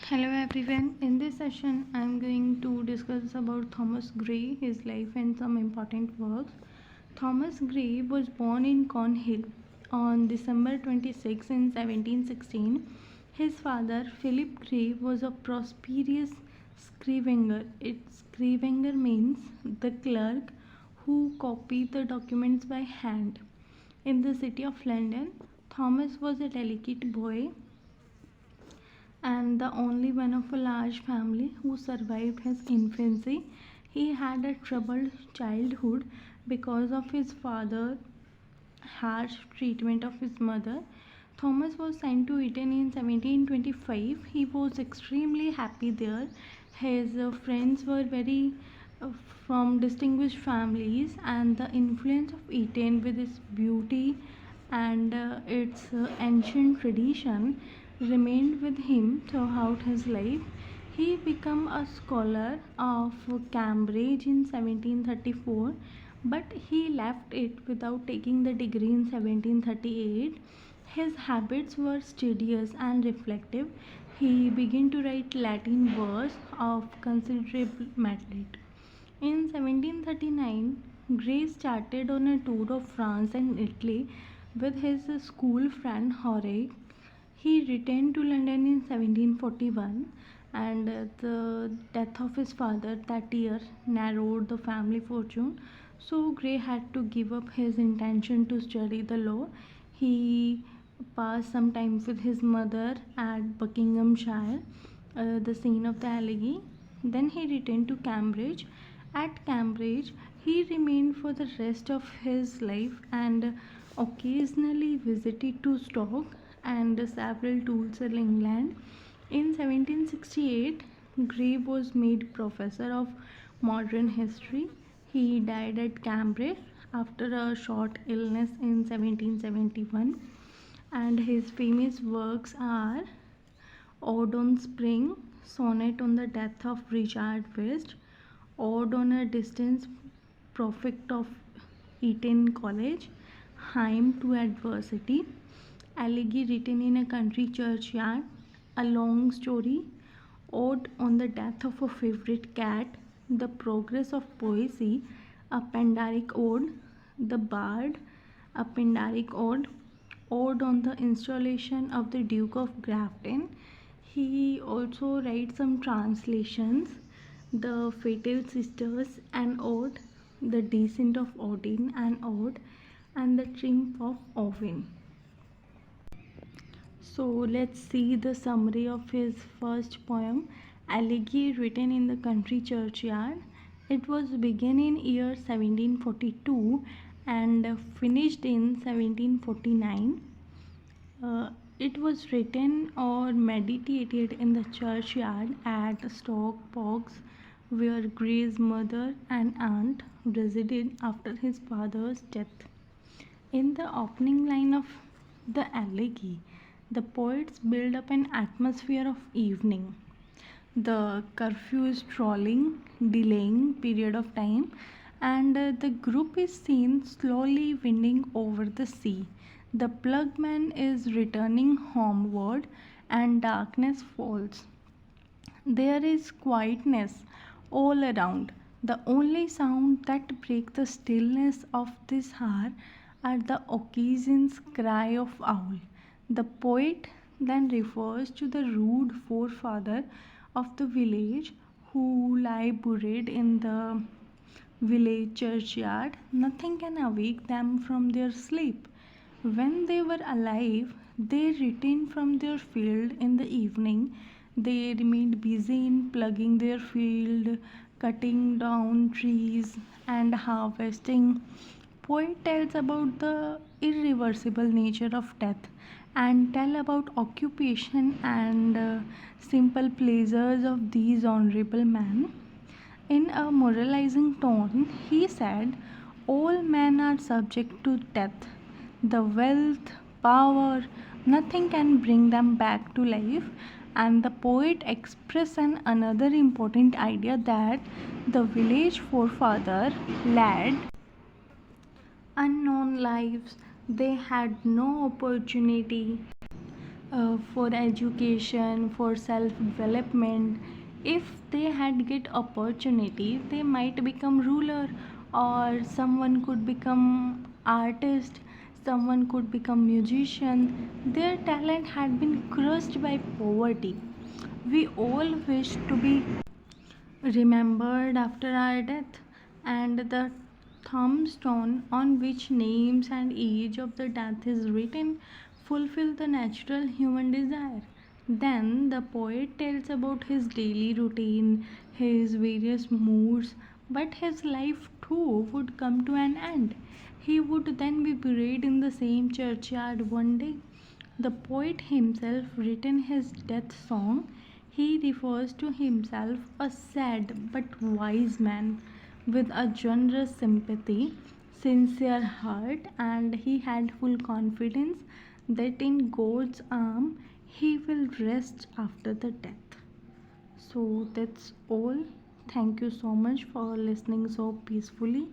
Hello everyone. In this session, I am going to discuss about Thomas Gray, his life and some important works. Thomas Gray was born in Cornhill on December 26 in 1716. His father, Philip Gray, was a prosperous scrivener. Scrivener means the clerk who copied the documents by hand. In the city of London, Thomas was a delicate boy and the only one of a large family who survived his infancy. He had a troubled childhood because of his father's harsh treatment of his mother. Thomas was sent to Eton in 1725. He was extremely happy there. His friends were very uh, from distinguished families, and the influence of Eton with its beauty and its ancient tradition remained with him throughout his life. He became a scholar of Cambridge in 1734, but he left it without taking the degree in 1738. His habits were studious and reflective. He began to write Latin verse of considerable merit. In 1739, Gray started on a tour of France and Italy with his school friend Horace. He returned to London in 1741, and the death of his father that year narrowed the family fortune. So Gray had to give up his intention to study the law. He passed some time with his mother at Buckinghamshire, the scene of the elegy. Then he returned to Cambridge. At Cambridge, he remained for the rest of his life and occasionally visited to Stoke and several tours in England. In 1768, Gray was made professor of modern history. He died at Cambridge after a short illness in 1771, and his famous works are Ode on Spring, Sonnet on the Death of Richard West, Ode on a Distant Prophet of Eton College, Hymn to Adversity, Elegy written in a country churchyard, A Long Story, Ode on the Death of a Favorite Cat, The Progress of Poesy, a Pindaric Ode, The Bard, a Pindaric Ode, Ode on the Installation of the Duke of Grafton. He also writes some translations, The Fatal Sisters, an Ode, The Descent of Odin, an Ode, and The Triumph of Owen. So let's see the summary of his first poem, Elegy written in the country churchyard. It was begun in year 1742 and finished in 1749. It was written or meditated in the churchyard at Stoke Poges, where Gray's mother and aunt resided after his father's death. In the opening line of the elegy, the poets build up an atmosphere of evening. The curfew is strolling, delaying period of time, and the group is seen slowly winding over the sea. The plugman is returning homeward, and darkness falls. There is quietness all around. The only sound that breaks the stillness of this hour are the occasion's cry of owl. The poet then refers to the rude forefather of the village who lie buried in the village churchyard. Nothing can awake them from their sleep. When they were alive, they returned from their field in the evening. They remained busy in plugging their field, cutting down trees, and harvesting. Poet tells about the irreversible nature of death and tell about occupation and simple pleasures of these honorable men. In a moralizing tone, he said, all men are subject to death. The wealth, power, nothing can bring them back to life. And the poet expressed another important idea that the village forefather led unknown lives. They had no opportunity for education, for self development. If they had get opportunity, they might become ruler, or someone could become artist, someone could become musician. Their talent had been crushed by poverty. We all wish to be remembered after our death, and the tombstone on which names and age of the death is written fulfill the natural human desire. Then the poet tells about his daily routine, his various moods, but his life too would come to an end. He would then be buried in the same churchyard one day. The poet himself written his death song. He refers to himself a sad but wise man with a generous sympathy, sincere heart, and he had full confidence that in God's arm he will rest after the death. So that's all. Thank you so much for listening so peacefully.